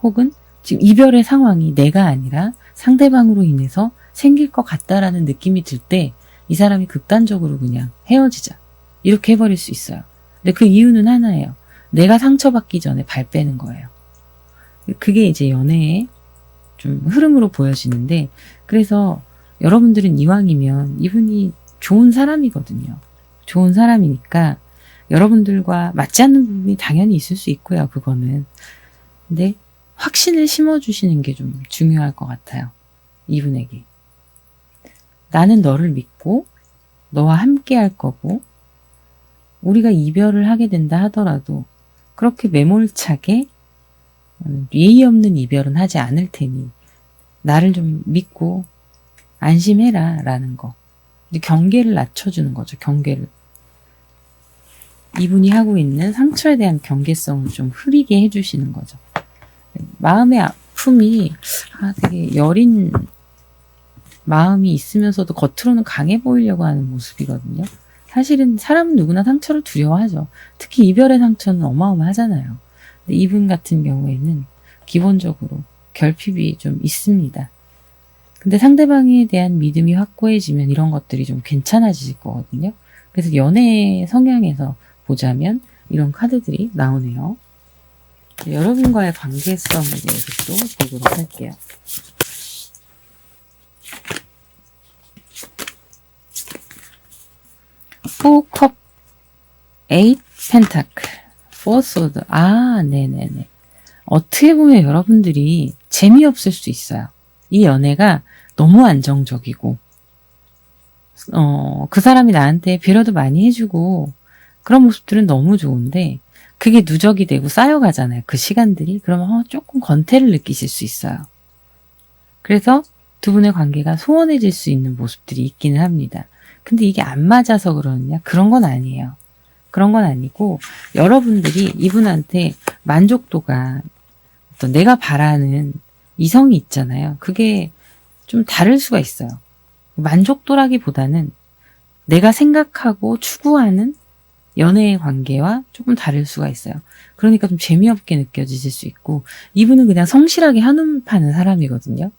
혹은 지금 이별의 상황이 내가 아니라 상대방으로 인해서 생길 것 같다라는 느낌이 들 때 이 사람이 극단적으로 그냥 헤어지자. 이렇게 해버릴 수 있어요. 근데 그 이유는 하나예요. 내가 상처받기 전에 발 빼는 거예요. 그게 이제 연애의 좀 흐름으로 보여지는데, 그래서 여러분들은 이왕이면 이분이 좋은 사람이거든요. 좋은 사람이니까 여러분들과 맞지 않는 부분이 당연히 있을 수 있고요. 그거는. 근데 확신을 심어주시는 게 좀 중요할 것 같아요. 이분에게. 나는 너를 믿고 너와 함께 할 거고, 우리가 이별을 하게 된다 하더라도 그렇게 매몰차게 예의 없는 이별은 하지 않을 테니 나를 좀 믿고 안심해라 라는 거. 경계를 낮춰주는 거죠. 경계를. 이분이 하고 있는 상처에 대한 경계성을 좀 흐리게 해주시는 거죠. 마음의 아픔이 되게 여린 마음이 있으면서도 겉으로는 강해 보이려고 하는 모습이거든요. 사실은 사람은 누구나 상처를 두려워하죠. 특히 이별의 상처는 어마어마하잖아요. 근데 이분 같은 경우에는 기본적으로 결핍이 좀 있습니다. 근데 상대방에 대한 믿음이 확고해지면 이런 것들이 좀 괜찮아질 거거든요. 그래서 연애 성향에서 보자면 이런 카드들이 나오네요. 여러분과의 관계성에 대해서 또 보도록 할게요. 포컵 8 펜타클 4 소드. 네네네. 어떻게 보면 여러분들이 재미없을 수 있어요. 이 연애가 너무 안정적이고 그 사람이 나한테 배려도 많이 해주고 그런 모습들은 너무 좋은데 그게 누적이 되고 쌓여가잖아요. 그 시간들이. 그러면 조금 권태를 느끼실 수 있어요. 그래서 두 분의 관계가 소원해질 수 있는 모습들이 있기는 합니다. 근데 이게 안 맞아서 그러느냐? 그런 건 아니에요. 그런 건 아니고 여러분들이 이분한테 만족도가 어떤 내가 바라는 이성이 있잖아요. 그게 좀 다를 수가 있어요. 만족도라기보다는 내가 생각하고 추구하는 연애의 관계와 조금 다를 수가 있어요. 그러니까 좀 재미없게 느껴지실 수 있고 이분은 그냥 성실하게 한눈 파는 사람이거든요.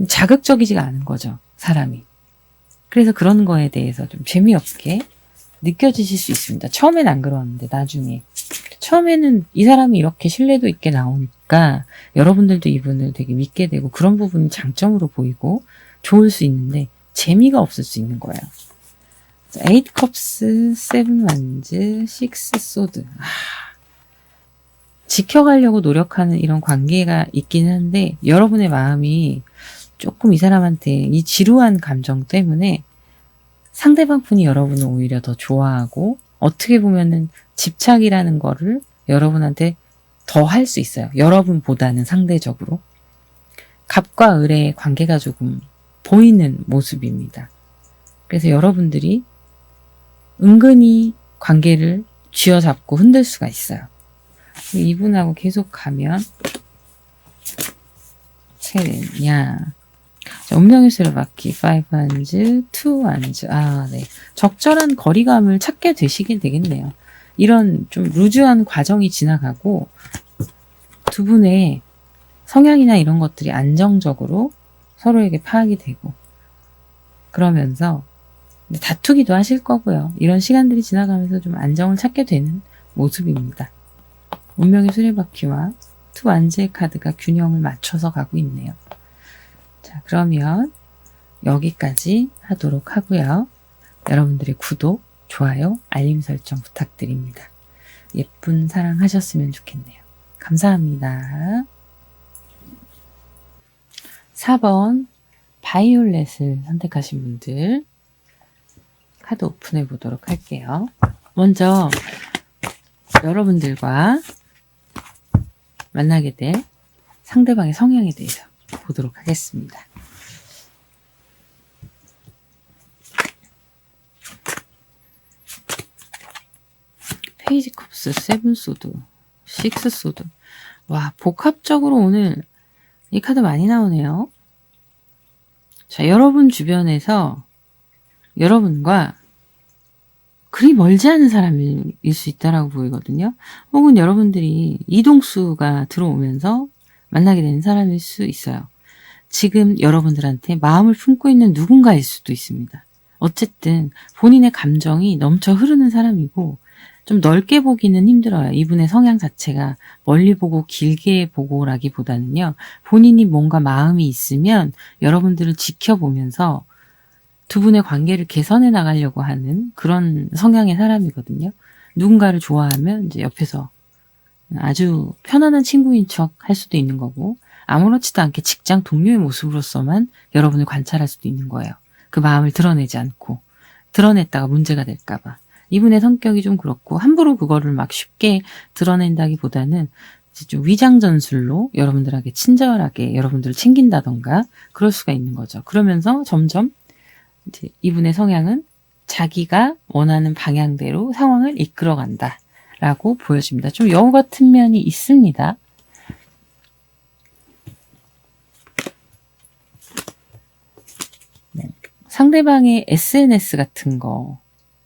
자극적이지가 않은 거죠. 사람이. 그래서 그런 거에 대해서 좀 재미없게 느껴지실 수 있습니다. 처음엔 안 그러는데 나중에. 처음에는 이 사람이 이렇게 신뢰도 있게 나오니까 여러분들도 이분을 되게 믿게 되고 그런 부분이 장점으로 보이고 좋을 수 있는데 재미가 없을 수 있는 거예요. 8 컵스, 7 완즈, 6 소드. 지켜가려고 노력하는 이런 관계가 있기는 한데 여러분의 마음이 조금 이 사람한테 이 지루한 감정 때문에 상대방 분이 여러분을 오히려 더 좋아하고 어떻게 보면은 집착이라는 거를 여러분한테 더 할 수 있어요. 여러분보다는 상대적으로. 갑과 을의 관계가 조금 보이는 모습입니다. 그래서 여러분들이 은근히 관계를 쥐어잡고 흔들 수가 있어요. 이분하고 계속 가면 체르냐 운명의 수레바퀴 5 한즈, 2 한즈. 네. 적절한 거리감을 찾게 되시긴 되겠네요. 이런 좀 루즈한 과정이 지나가고 두 분의 성향이나 이런 것들이 안정적으로 서로에게 파악이 되고 그러면서 다투기도 하실 거고요. 이런 시간들이 지나가면서 좀 안정을 찾게 되는 모습입니다. 운명의 수레바퀴와 2 완즈의 카드가 균형을 맞춰서 가고 있네요. 자, 그러면 여기까지 하도록 하고요. 여러분들의 구독, 좋아요, 알림 설정 부탁드립니다. 예쁜 사랑 하셨으면 좋겠네요. 감사합니다. 4번 바이올렛을 선택하신 분들 카드 오픈해 보도록 할게요. 먼저 여러분들과 만나게 될 상대방의 성향에 대해서 보도록 하겠습니다. 페이지 컵스, 7 소드, 6 소드. 와, 복합적으로 오늘 이 카드 많이 나오네요. 자, 여러분 주변에서 여러분과 그리 멀지 않은 사람일 수 있다라고 보이거든요. 혹은 여러분들이 이동수가 들어오면서 만나게 되는 사람일 수 있어요. 지금 여러분들한테 마음을 품고 있는 누군가일 수도 있습니다. 어쨌든 본인의 감정이 넘쳐 흐르는 사람이고 좀 넓게 보기는 힘들어요. 이분의 성향 자체가 멀리 보고 길게 보고라기보다는요. 본인이 뭔가 마음이 있으면 여러분들을 지켜보면서 두 분의 관계를 개선해 나가려고 하는 그런 성향의 사람이거든요. 누군가를 좋아하면 이제 옆에서 아주 편안한 친구인 척 할 수도 있는 거고, 아무렇지도 않게 직장 동료의 모습으로서만 여러분을 관찰할 수도 있는 거예요. 그 마음을 드러내지 않고, 드러냈다가 문제가 될까봐. 이분의 성격이 좀 그렇고, 함부로 그거를 막 쉽게 드러낸다기보다는 좀 위장 전술로 여러분들에게 친절하게 여러분들을 챙긴다던가 그럴 수가 있는 거죠. 그러면서 점점 이제 이분의 성향은 자기가 원하는 방향대로 상황을 이끌어간다 라고 보여집니다. 좀 여우 같은 면이 있습니다. 네. 상대방의 SNS 같은 거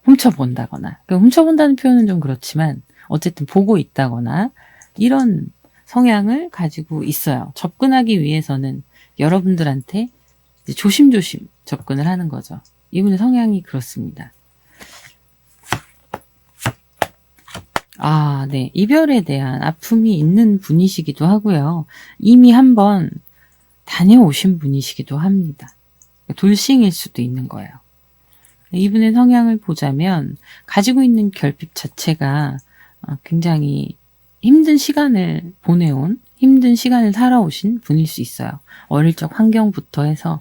훔쳐본다거나, 훔쳐본다는 표현은 좀 그렇지만 어쨌든 보고 있다거나 이런 성향을 가지고 있어요. 접근하기 위해서는 여러분들한테 이제 조심조심 접근을 하는 거죠. 이분의 성향이 그렇습니다. 네. 이별에 대한 아픔이 있는 분이시기도 하고요. 이미 한번 다녀오신 분이시기도 합니다. 돌싱일 수도 있는 거예요. 이분의 성향을 보자면 가지고 있는 결핍 자체가 굉장히 힘든 시간을 보내온, 힘든 시간을 살아오신 분일 수 있어요. 어릴 적 환경부터 해서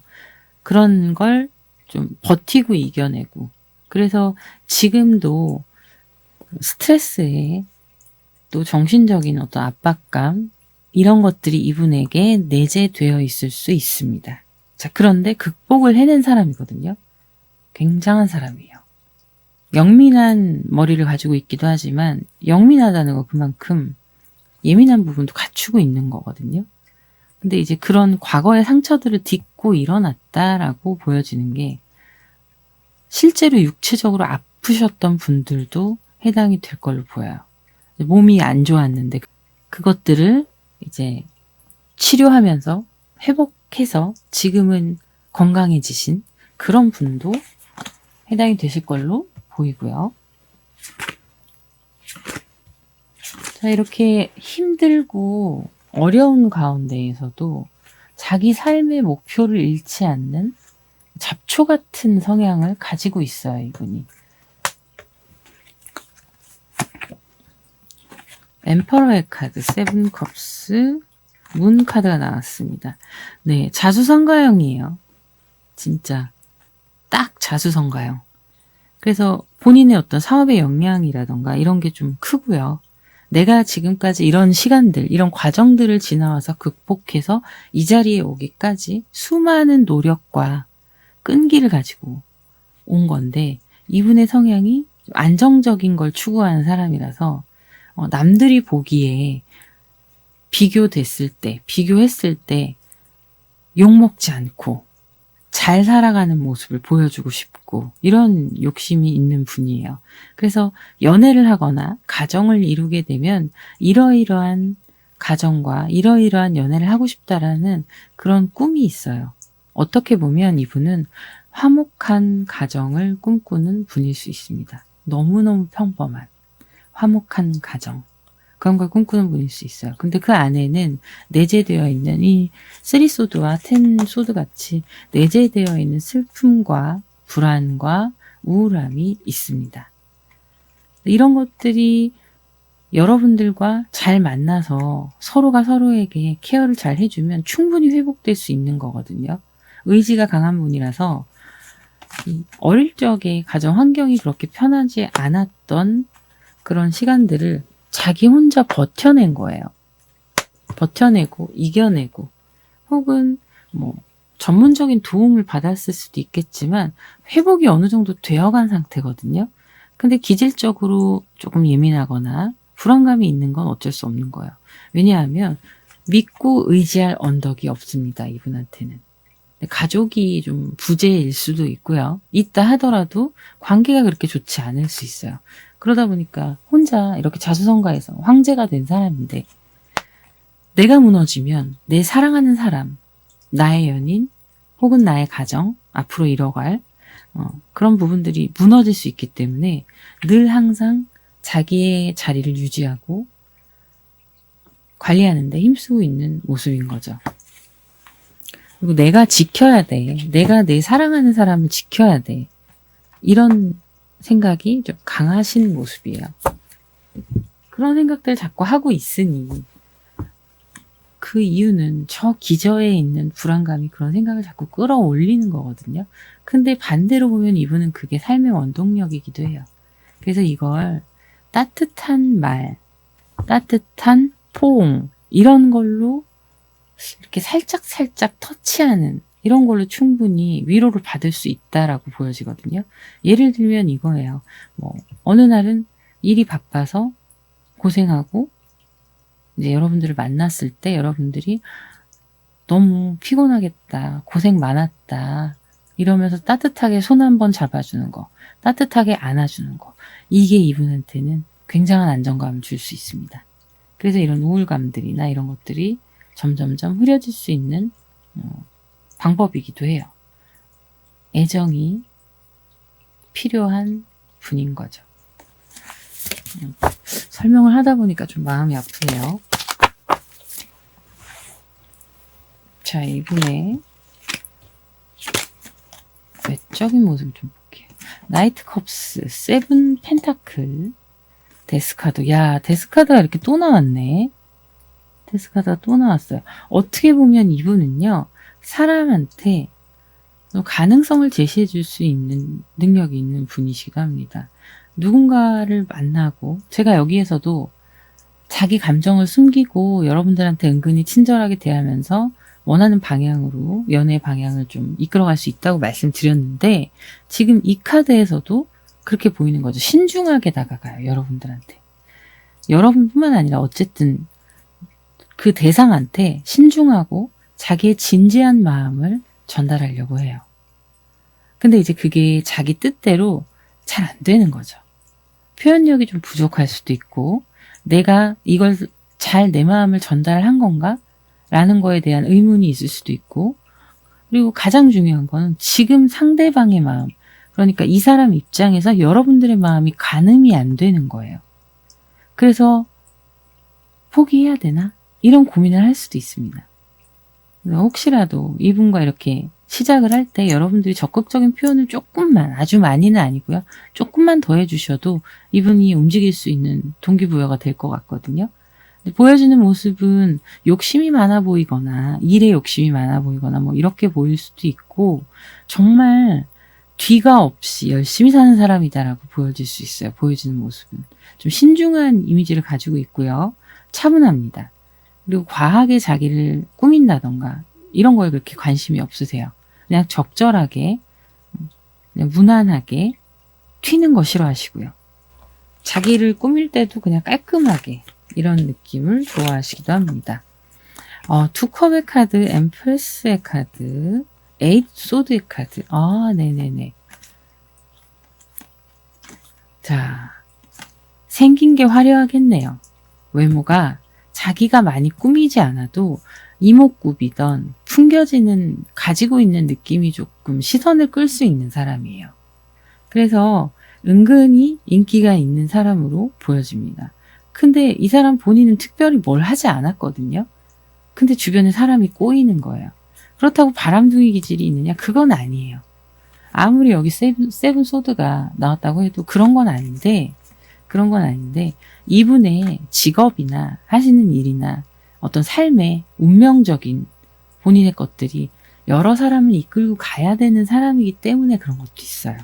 그런 걸 좀 버티고 이겨내고, 그래서 지금도 스트레스에 또 정신적인 어떤 압박감, 이런 것들이 이분에게 내재되어 있을 수 있습니다. 자, 그런데 극복을 해낸 사람이거든요. 굉장한 사람이에요. 영민한 머리를 가지고 있기도 하지만 영민하다는 거 그만큼 예민한 부분도 갖추고 있는 거거든요. 근데 이제 그런 과거의 상처들을 딛고 일어났다라고 보여지는 게, 실제로 육체적으로 아프셨던 분들도 해당이 될 걸로 보여요. 몸이 안 좋았는데 그것들을 이제 치료하면서 회복해서 지금은 건강해지신 그런 분도 해당이 되실 걸로 보이고요. 자, 이렇게 힘들고 어려운 가운데에서도 자기 삶의 목표를 잃지 않는 잡초 같은 성향을 가지고 있어요, 이분이. 엠퍼러의 카드, 세븐 컵스, 문 카드가 나왔습니다. 네, 자수성가형이에요. 진짜 딱 자수성가형. 그래서 본인의 어떤 사업의 역량이라던가 이런 게 좀 크고요. 내가 지금까지 이런 시간들, 이런 과정들을 지나와서 극복해서 이 자리에 오기까지 수많은 노력과 끈기를 가지고 온 건데, 이분의 성향이 안정적인 걸 추구하는 사람이라서 남들이 보기에 비교했을 때 욕먹지 않고 잘 살아가는 모습을 보여주고 싶고, 이런 욕심이 있는 분이에요. 그래서 연애를 하거나 가정을 이루게 되면 이러이러한 가정과 이러이러한 연애를 하고 싶다라는 그런 꿈이 있어요. 어떻게 보면 이분은 화목한 가정을 꿈꾸는 분일 수 있습니다. 너무너무 평범한 화목한 가정, 그런 걸 꿈꾸는 분일 수 있어요. 근데 그 안에는 내재되어 있는 이 3소드와 10소드 같이 내재되어 있는 슬픔과 불안과 우울함이 있습니다. 이런 것들이 여러분들과 잘 만나서 서로가 서로에게 케어를 잘 해주면 충분히 회복될 수 있는 거거든요. 의지가 강한 분이라서 어릴 적에 가정 환경이 그렇게 편하지 않았던 그런 시간들을 자기 혼자 버텨낸 거예요. 버텨내고 이겨내고, 혹은 전문적인 도움을 받았을 수도 있겠지만 회복이 어느 정도 되어간 상태거든요. 근데 기질적으로 조금 예민하거나 불안감이 있는 건 어쩔 수 없는 거예요. 왜냐하면 믿고 의지할 언덕이 없습니다, 이분한테는. 가족이 좀 부재일 수도 있고요. 있다 하더라도 관계가 그렇게 좋지 않을 수 있어요. 그러다 보니까 혼자 이렇게 자수성가해서 황제가 된 사람인데, 내가 무너지면 내 사랑하는 사람, 나의 연인, 혹은 나의 가정, 앞으로 이뤄갈 그런 부분들이 무너질 수 있기 때문에 늘 항상 자기의 자리를 유지하고 관리하는 데 힘쓰고 있는 모습인 거죠. 그리고 내가 지켜야 돼. 내가 내 사랑하는 사람을 지켜야 돼. 이런 생각이 좀 강하신 모습이에요. 그런 생각들 자꾸 하고 있으니 그 이유는 저 기저에 있는 불안감이 그런 생각을 자꾸 끌어올리는 거거든요. 근데 반대로 보면 이분은 그게 삶의 원동력이기도 해요. 그래서 이걸 따뜻한 말, 따뜻한 포옹 이런 걸로 이렇게 살짝살짝 터치하는 이런 걸로 충분히 위로를 받을 수 있다라고 보여지거든요. 예를 들면 이거예요. 어느 날은 일이 바빠서 고생하고 이제 여러분들을 만났을 때 여러분들이 너무 피곤하겠다, 고생 많았다 이러면서 따뜻하게 손 한번 잡아주는 거, 따뜻하게 안아주는 거, 이게 이분한테는 굉장한 안정감을 줄 수 있습니다. 그래서 이런 우울감들이나 이런 것들이 점점점 흐려질 수 있는 방법이기도 해요. 애정이 필요한 분인 거죠. 설명을 하다 보니까 좀 마음이 아프네요. 자, 이분의 외적인 모습을 좀 볼게요. 나이트 컵스, 세븐 펜타클, 데스카드. 야, 데스카드가 이렇게 또 나왔네. 데스카드가 또 나왔어요. 어떻게 보면 이분은요, 사람한테 가능성을 제시해 줄 수 있는 능력이 있는 분이시기도 합니다. 누군가를 만나고, 제가 여기에서도 자기 감정을 숨기고 여러분들한테 은근히 친절하게 대하면서 원하는 방향으로 연애 방향을 좀 이끌어갈 수 있다고 말씀드렸는데, 지금 이 카드에서도 그렇게 보이는 거죠. 신중하게 다가가요, 여러분들한테. 여러분뿐만 아니라 어쨌든 그 대상한테 신중하고 자기의 진지한 마음을 전달하려고 해요. 근데 이제 그게 자기 뜻대로 잘 안 되는 거죠. 표현력이 좀 부족할 수도 있고, 내가 이걸 잘 내 마음을 전달한 건가? 라는 거에 대한 의문이 있을 수도 있고, 그리고 가장 중요한 거는 지금 상대방의 마음, 그러니까 이 사람 입장에서 여러분들의 마음이 가늠이 안 되는 거예요. 그래서 포기해야 되나? 이런 고민을 할 수도 있습니다. 혹시라도 이분과 이렇게 시작을 할 때 여러분들이 적극적인 표현을 조금만, 아주 많이는 아니고요, 조금만 더 해주셔도 이분이 움직일 수 있는 동기부여가 될 것 같거든요. 보여지는 모습은 욕심이 많아 보이거나 일에 욕심이 많아 보이거나 뭐 이렇게 보일 수도 있고, 정말 뒤가 없이 열심히 사는 사람이다라고 보여질 수 있어요. 보여지는 모습은 좀 신중한 이미지를 가지고 있고요, 차분합니다. 그리고 과하게 자기를 꾸민다던가 이런 거에 그렇게 관심이 없으세요. 그냥 적절하게, 그냥 무난하게 튀는 거 싫어하시고요. 자기를 꾸밀 때도 그냥 깔끔하게 이런 느낌을 좋아하시기도 합니다. 두 컵의 카드, 엠프레스의 카드, 에잇 소드의 카드. 네네네. 자, 생긴 게 화려하겠네요. 외모가 자기가 많이 꾸미지 않아도 이목구비던 풍겨지는, 가지고 있는 느낌이 조금 시선을 끌 수 있는 사람이에요. 그래서 은근히 인기가 있는 사람으로 보여집니다. 근데 이 사람 본인은 특별히 뭘 하지 않았거든요. 근데 주변에 사람이 꼬이는 거예요. 그렇다고 바람둥이 기질이 있느냐? 그건 아니에요. 아무리 여기 세븐 소드가 나왔다고 해도 그런 건 아닌데, 이분의 직업이나 하시는 일이나 어떤 삶의 운명적인 본인의 것들이 여러 사람을 이끌고 가야 되는 사람이기 때문에 그런 것도 있어요.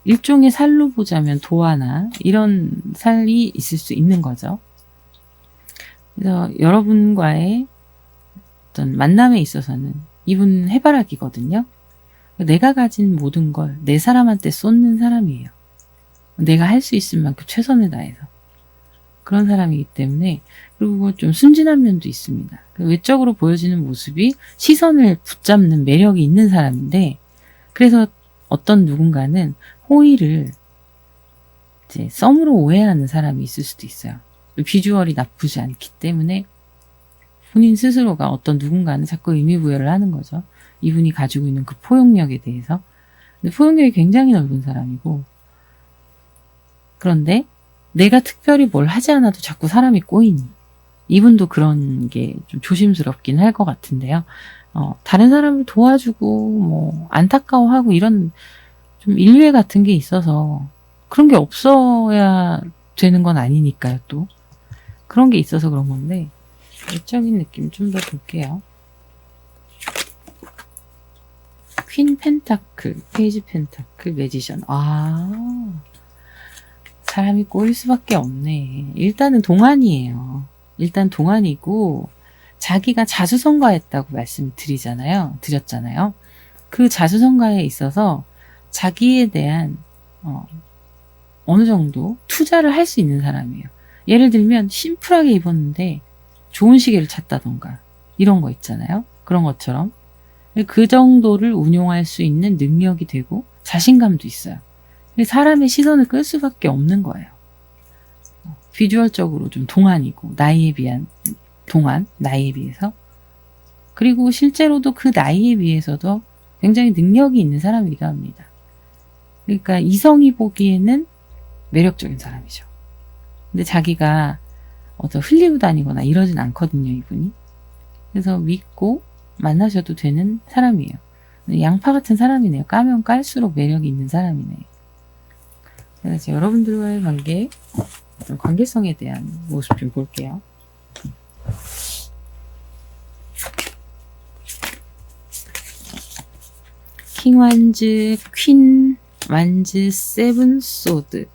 일종의 살로 보자면 도화나 이런 살이 있을 수 있는 거죠. 그래서 여러분과의 어떤 만남에 있어서는 이분 해바라기거든요. 내가 가진 모든 걸 내 사람한테 쏟는 사람이에요. 내가 할 수 있을 만큼 최선을 다해서. 그런 사람이기 때문에, 그리고 좀 순진한 면도 있습니다. 외적으로 보여지는 모습이 시선을 붙잡는 매력이 있는 사람인데, 그래서 어떤 누군가는 호의를 이제 썸으로 오해하는 사람이 있을 수도 있어요. 비주얼이 나쁘지 않기 때문에 본인 스스로가 어떤 누군가는 자꾸 의미부여를 하는 거죠. 이분이 가지고 있는 그 포용력에 대해서. 근데 포용력이 굉장히 넓은 사람이고, 그런데 내가 특별히 뭘 하지 않아도 자꾸 사람이 꼬이니. 이분도 그런 게 좀 조심스럽긴 할 것 같은데요. 다른 사람을 도와주고, 뭐, 안타까워하고 이런 좀 인류애 같은 게 있어서 그런 게 없어야 되는 건 아니니까요, 또. 그런 게 있어서 그런 건데, 외적인 느낌 좀 더 볼게요. 퀸 펜타클, 페이지 펜타클, 매지션. 사람이 꼬일 수밖에 없네. 일단은 동안이에요. 일단 동안이고, 자기가 자수성가했다고 드렸잖아요. 그 자수성가에 있어서 자기에 대한 어느 정도 투자를 할 수 있는 사람이에요. 예를 들면 심플하게 입었는데 좋은 시계를 찼다던가 이런 거 있잖아요. 그런 것처럼 그 정도를 운용할 수 있는 능력이 되고 자신감도 있어요. 사람의 시선을 끌 수밖에 없는 거예요. 비주얼적으로 좀 동안이고 나이에 비해서 그리고 실제로도 그 나이에 비해서도 굉장히 능력이 있는 사람이기도 합니다. 그러니까 이성이 보기에는 매력적인 사람이죠. 근데 자기가 어떤 흘리고 다니거나 이러진 않거든요, 이분이. 그래서 믿고 만나셔도 되는 사람이에요. 양파 같은 사람이네요. 까면 깔수록 매력이 있는 사람이네요. 그래서 여러분들과의 관계성에 대한 모습 좀 볼게요. 킹 완즈, 퀸 완즈, 세븐 소드.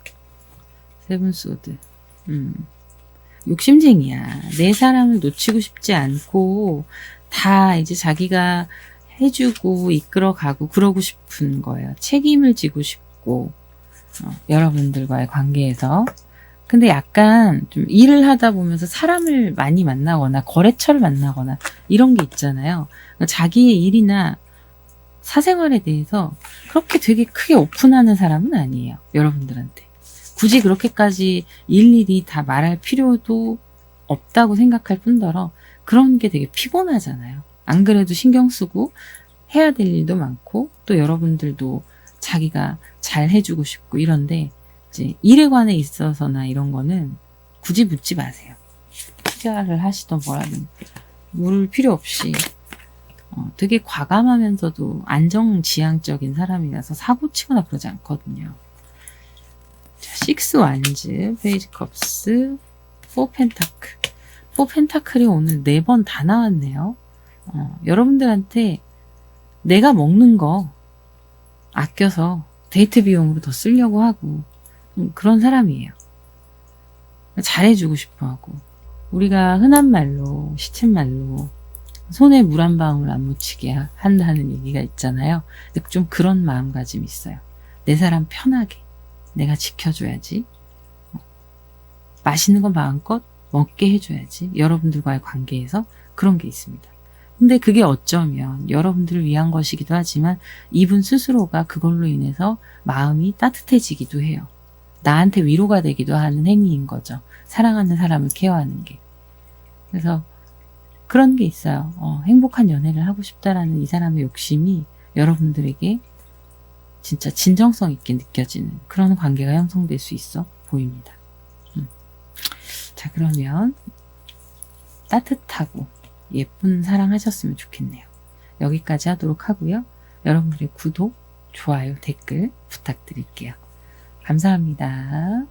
욕심쟁이야. 내 사람을 놓치고 싶지 않고 다 이제 자기가 해주고 이끌어가고 그러고 싶은 거예요. 책임을 지고 싶고 여러분들과의 관계에서. 근데 약간 좀 일을 하다 보면서 사람을 많이 만나거나 거래처를 만나거나 이런 게 있잖아요. 자기의 일이나 사생활에 대해서 그렇게 되게 크게 오픈하는 사람은 아니에요. 여러분들한테. 굳이 그렇게까지 일일이 다 말할 필요도 없다고 생각할 뿐더러 그런 게 되게 피곤하잖아요. 안 그래도 신경 쓰고 해야 될 일도 많고 또 여러분들도 자기가 잘 해주고 싶고 이런데 이제 일에 관해 있어서나 이런 거는 굳이 묻지 마세요. 투자를 하시던 뭐라든 물을 필요 없이 되게 과감하면서도 안정지향적인 사람이라서 사고치거나 그러지 않거든요. 자, 6 완즈, 페이지 컵스, 4 펜타클. 4 펜타클이 오늘 4번 다 나왔네요. 여러분들한테 내가 먹는 거 아껴서 데이트 비용으로 더 쓰려고 하고 그런 사람이에요. 잘해주고 싶어 하고 우리가 흔한 말로 시쳇말로 손에 물 한 방울 안 묻히게 한다는 얘기가 있잖아요. 근데 좀 그런 마음가짐이 있어요. 내 사람 편하게 내가 지켜줘야지. 맛있는 거 마음껏 먹게 해줘야지. 여러분들과의 관계에서 그런 게 있습니다. 근데 그게 어쩌면 여러분들을 위한 것이기도 하지만 이분 스스로가 그걸로 인해서 마음이 따뜻해지기도 해요. 나한테 위로가 되기도 하는 행위인 거죠. 사랑하는 사람을 케어하는 게. 그래서 그런 게 있어요. 행복한 연애를 하고 싶다라는 이 사람의 욕심이 여러분들에게 진짜 진정성 있게 느껴지는 그런 관계가 형성될 수 있어 보입니다. 자, 그러면 따뜻하고 예쁜 사랑하셨으면 좋겠네요. 여기까지 하도록 하고요. 여러분들의 구독, 좋아요, 댓글 부탁드릴게요. 감사합니다.